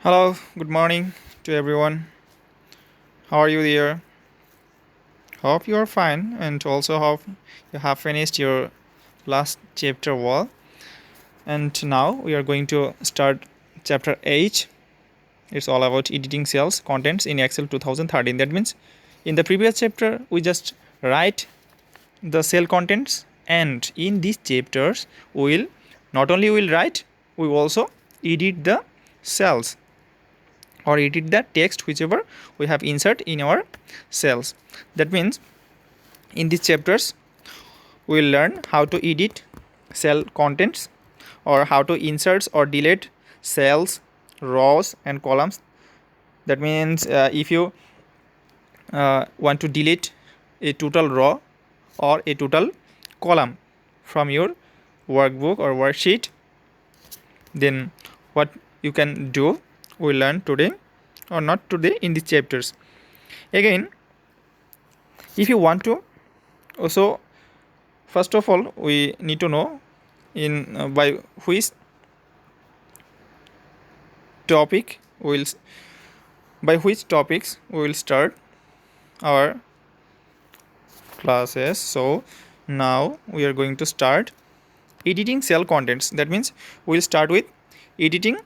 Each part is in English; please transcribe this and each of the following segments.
Hello, good morning to everyone. How are you there? Hope you are fine and also hope you have finished your last chapter well. And now we are going to start chapter 8. It's all about editing cells contents in Excel 2013. That means in the previous chapter we just write the cell contents, and in these chapters we will not only will write, we will also edit the cells or edit the text whichever we have insert in our cells. That means in these chapters we will learn how to edit cell contents or how to insert or delete cells, rows and columns. That means if you want to delete a total row or a total column from your workbook or worksheet, then what you can do we learn today, or not today, in these chapters. Again, if you want to also, first of all we need to know in by which topic we will by which topics we will start our classes. So now we are going to start editing cell contents. That means we will start with editing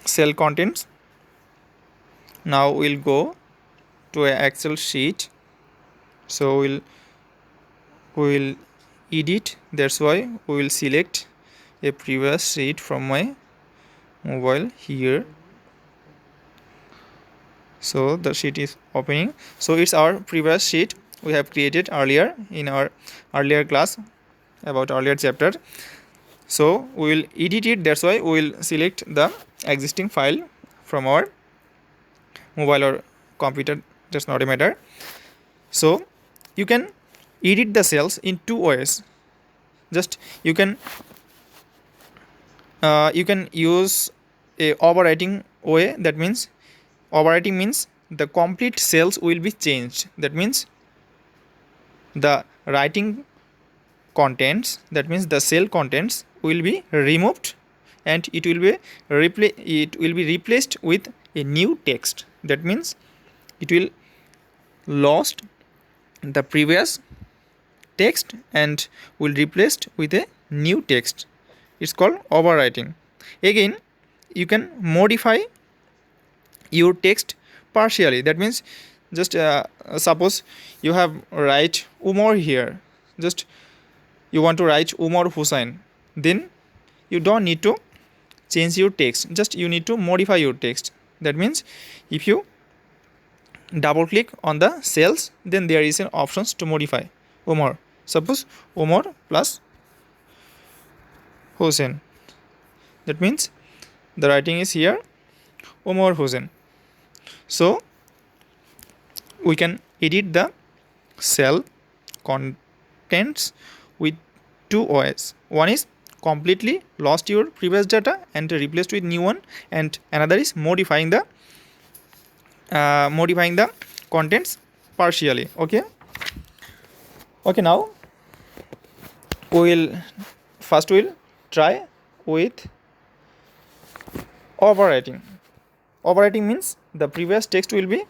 cell contents. Now we'll go to an Excel sheet. So we will edit. That's why we will select a previous sheet from my mobile here. So the sheet is opening. So it's our previous sheet we have created earlier in our earlier class about earlier chapter. So we will edit it. That's why we will select the existing file from our mobile or computer. That's not a matter. So you can edit the cells in two ways. Just you can use a overwriting way. That means overwriting means the complete cells will be changed. That means the writing contents, that means the cell contents will be removed and it will be replaced with a new text. That means it will lost the previous text and will replaced with a new text. It's called overwriting. Again, you can modify your text partially. That means just suppose you have write Umar here, just you want to write Umar Hussain, then you don't need to change your text, just you need to modify your text. That means if you double click on the cells, then there is an options to modify Umar. Suppose Umar plus Hussain. That means the writing is here Umar Hussain. So we can edit the cell contents with two ways. One is completely lost your previous data and replaced with new one, and another is modifying the contents partially. Okay, now we'll try with overwriting. Overwriting means the previous text will be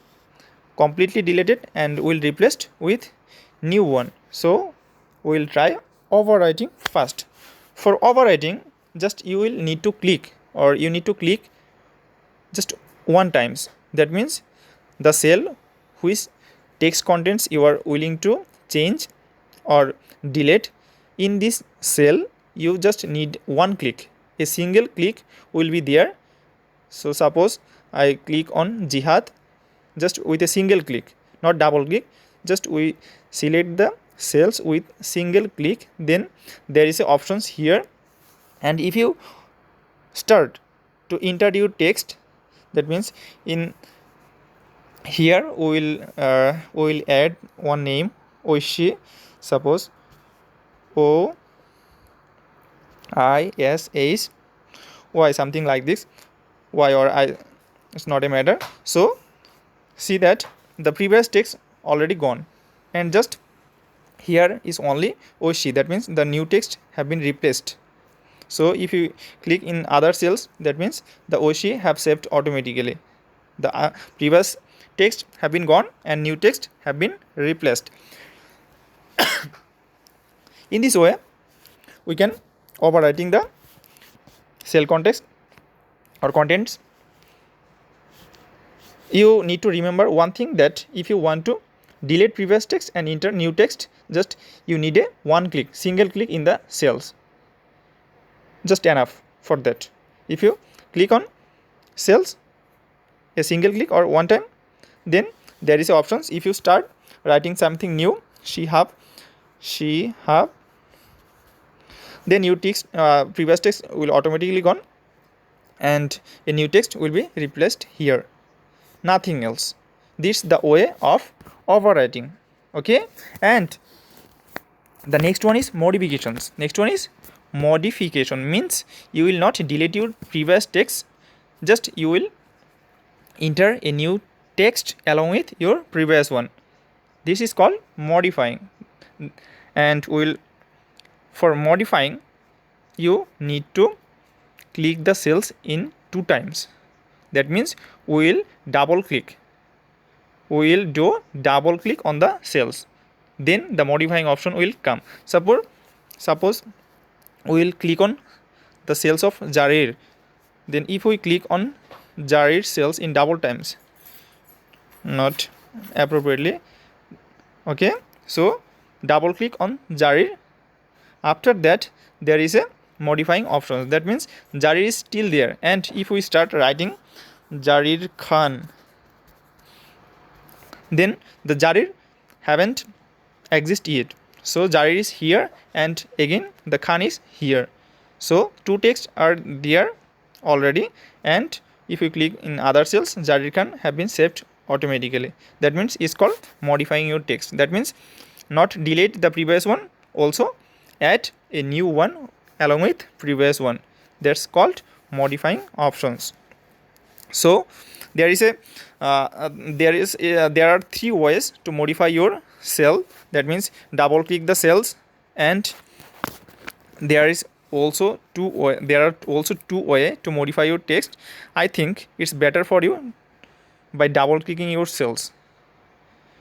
completely deleted and will replaced with new one. So we will try overwriting first. For overwriting, just you will need to click, or you need to click just one times. That means the cell which text contents you are willing to change or delete, in this cell you just need one click. A single click will be there. So suppose I click on jihad, just with a single click, not double click, just we select the cells with single click, then there is a options here. And if you start to enter your text, that means in here we will add one name Oishi, suppose O I S H Y, something like this, Y or I, it's not a matter. So see that the previous text already gone and just here is only Oishi. That means the new text have been replaced So if you click in other cells, that means the OC have saved automatically. The previous text have been gone and new text have been replaced. In this way, we can overwriting the cell context or contents. You need to remember one thing, that if you want to delete previous text and enter new text, just you need a single click in the cells, just enough for that. If you click on cells a single click or one time, then there is options. If you start writing something new, she have, then new text, previous text will automatically gone and a new text will be replaced here, nothing else. This is the way of overwriting. Okay, and the next one is modifications. Next one is modification, means you will not delete your previous text, just you will enter a new text along with your previous one. This is called modifying. And for modifying, you need to click the cells in 2 times. That means we will double click. We will do double click on the cells. Then the modifying option will come. Suppose we will click on the cells of Jarir. Then if we click on Jarir cells in double times, not appropriately. Okay, so double click on Jarir. After that, there is a modifying option. That means Jarir is still there, and if we start writing Jarir Khan, then the Jarir haven't exist yet. So Jarir is here, and again the Khan is here. So 2 texts are there already, and if you click in other cells, Jarir Khan have been saved automatically. That means it's called modifying your text. That means not delete the previous one, also add a new one along with previous one. That's called modifying options. So there are 3 ways to modify your cell. That means double click the cells, and there are also 2 ways to modify your text. I think it's better for you by double clicking your cells.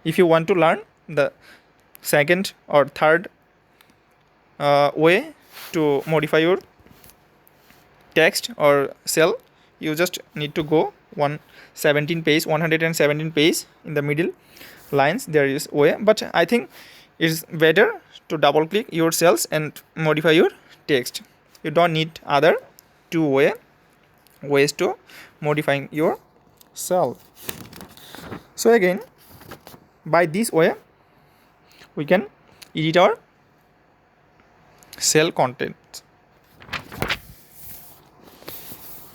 If you want to learn the second or third way to modify your text or cell, you just need to go 117 page in the middle lines. There is way, but I think it's better to double click your cells and modify your text. You don't need other 2 ways to modifying your cell. So again, by this way we can edit our cell content.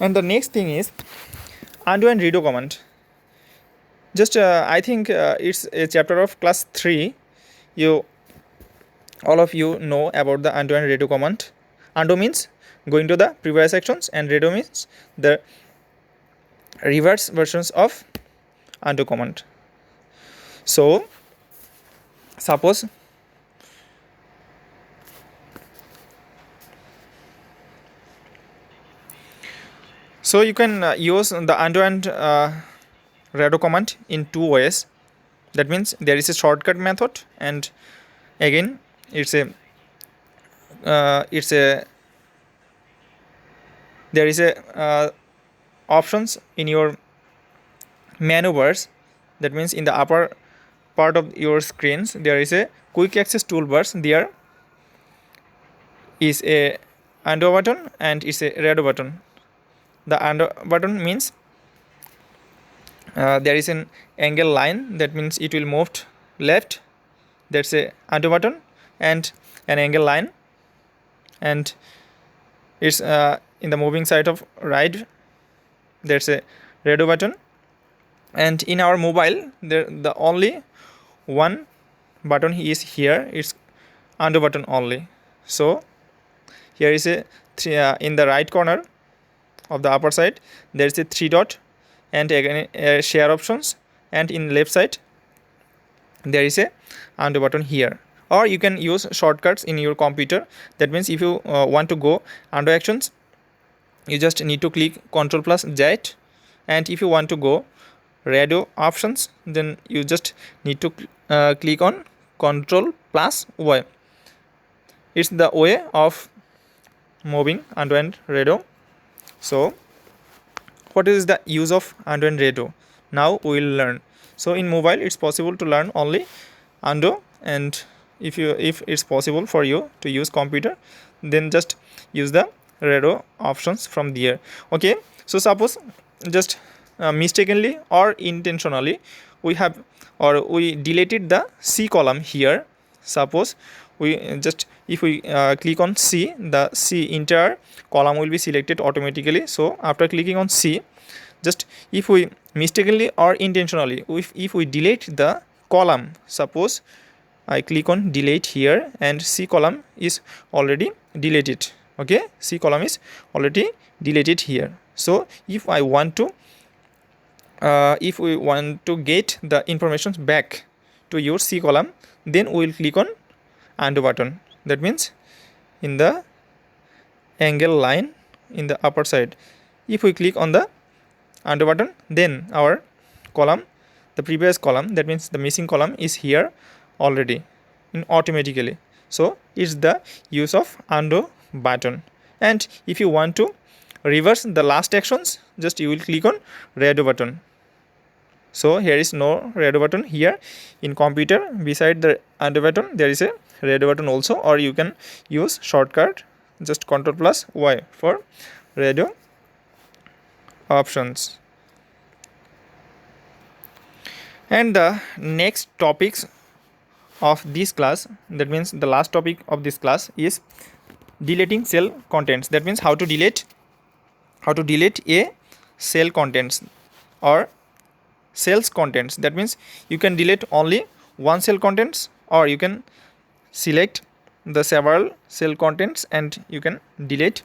And the next thing is undo and redo command. Just I think it's a chapter of class 3. All of you know about the undo and redo command. Undo means going to the previous sections, and redo means the reverse versions of undo command. So suppose you can use the undo and redo command in 2 ways. That means there is a shortcut method, and again there is a options in your menu bars. That means in the upper part of your screens there is a quick access toolbars. There is a undo button and is a redo button. The undo button means there is an angle line, that means it will move left. That's a undo button, and an angle line, and it's in the moving side of right. That's a redo button. And in our mobile, the only one button is here. It's undo button only. So here is a in the right corner of the upper side there is a 3 dot, and again share options, and in left side there is a undo button here. or you can use shortcuts in your computer. That means if you want to go undo actions, you just need to click Ctrl plus Z, and if you want to go radio options, then you just need to click on Ctrl plus Y. It's the way of moving undo and redo. So what is the use of undo and redo? Now we will learn. So in mobile it's possible to learn only undo, and if it's possible for you to use computer, then just use the redo options from there. Okay, so suppose just mistakenly or intentionally we have, or we deleted the C column here. Suppose we just, if we click on C, the C entire column will be selected automatically. So after clicking on C, just if we mistakenly or intentionally, if we delete the column, suppose I click on delete here and C column is already deleted. Okay, C column is already deleted here. So if I want to if we want to get the information back to your C column, then we will click on undo button. That means in the angle line in the upper side, if we click on the undo button, then our column, the previous column, that means the missing column, is here already in automatically. So it's the use of undo button. And if you want to reverse the last actions, just you will click on redo button. So here is no redo button here in computer. Beside the undo button there is a redo button also, or you can use shortcut just Ctrl plus Y for redo options. And the next topics of this class, that means the last topic of this class, is deleting cell contents. That means how to delete a cell contents or cells contents. That means you can delete only one cell contents, or you can select the several cell contents and you can delete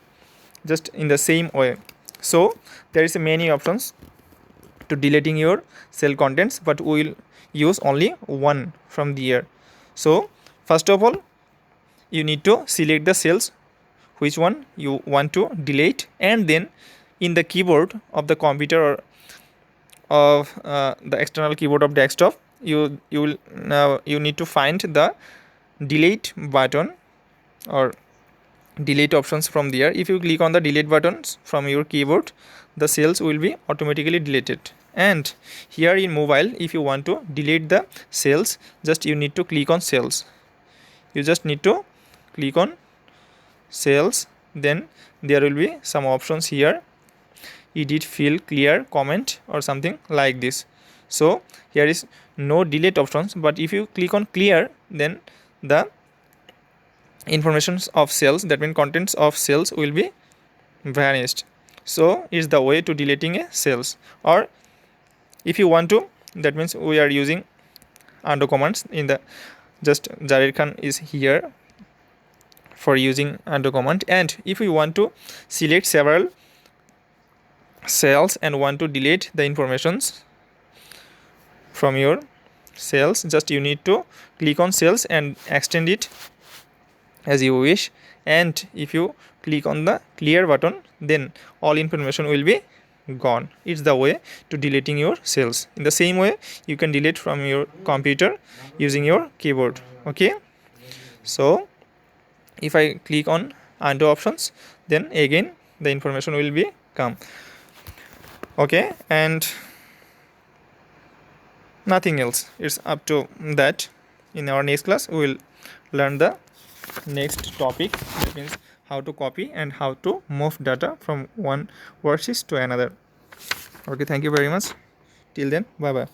just in the same way. So there is many options to deleting your cell contents, but we will use only one from here. So first of all, you need to select the cells which one you want to delete, and then in the keyboard of the computer or of the external keyboard of desktop, you need to find the delete button or delete options from there. If you click on the delete buttons from your keyboard, the cells will be automatically deleted. And here in mobile, if you want to delete the cells, just you need to click on cells. You just need to click on cells, then there will be some options here, edit, fill, clear, comment, or something like this. So here is no delete options, but if you click on clear, then the informations of cells, that means contents of cells, will be vanished. So is the way to deleting a cells. Or if you want to, that means we are using undo commands in the, just Jared Khan is here for using undo command. And if we want to select several cells and want to delete the informations from your cells, just you need to click on cells and extend it as you wish. And if you click on the clear button, then all information will be gone. It's the way to deleting your cells. In the same way, you can delete from your computer using your keyboard. Okay, so if I click on undo options, then again the information will be come. Okay, and nothing else. It's up to that. In our next class, we will learn the next topic, that means how to copy and how to move data from one worksheet to another. Okay, thank you very much. Till then, bye bye.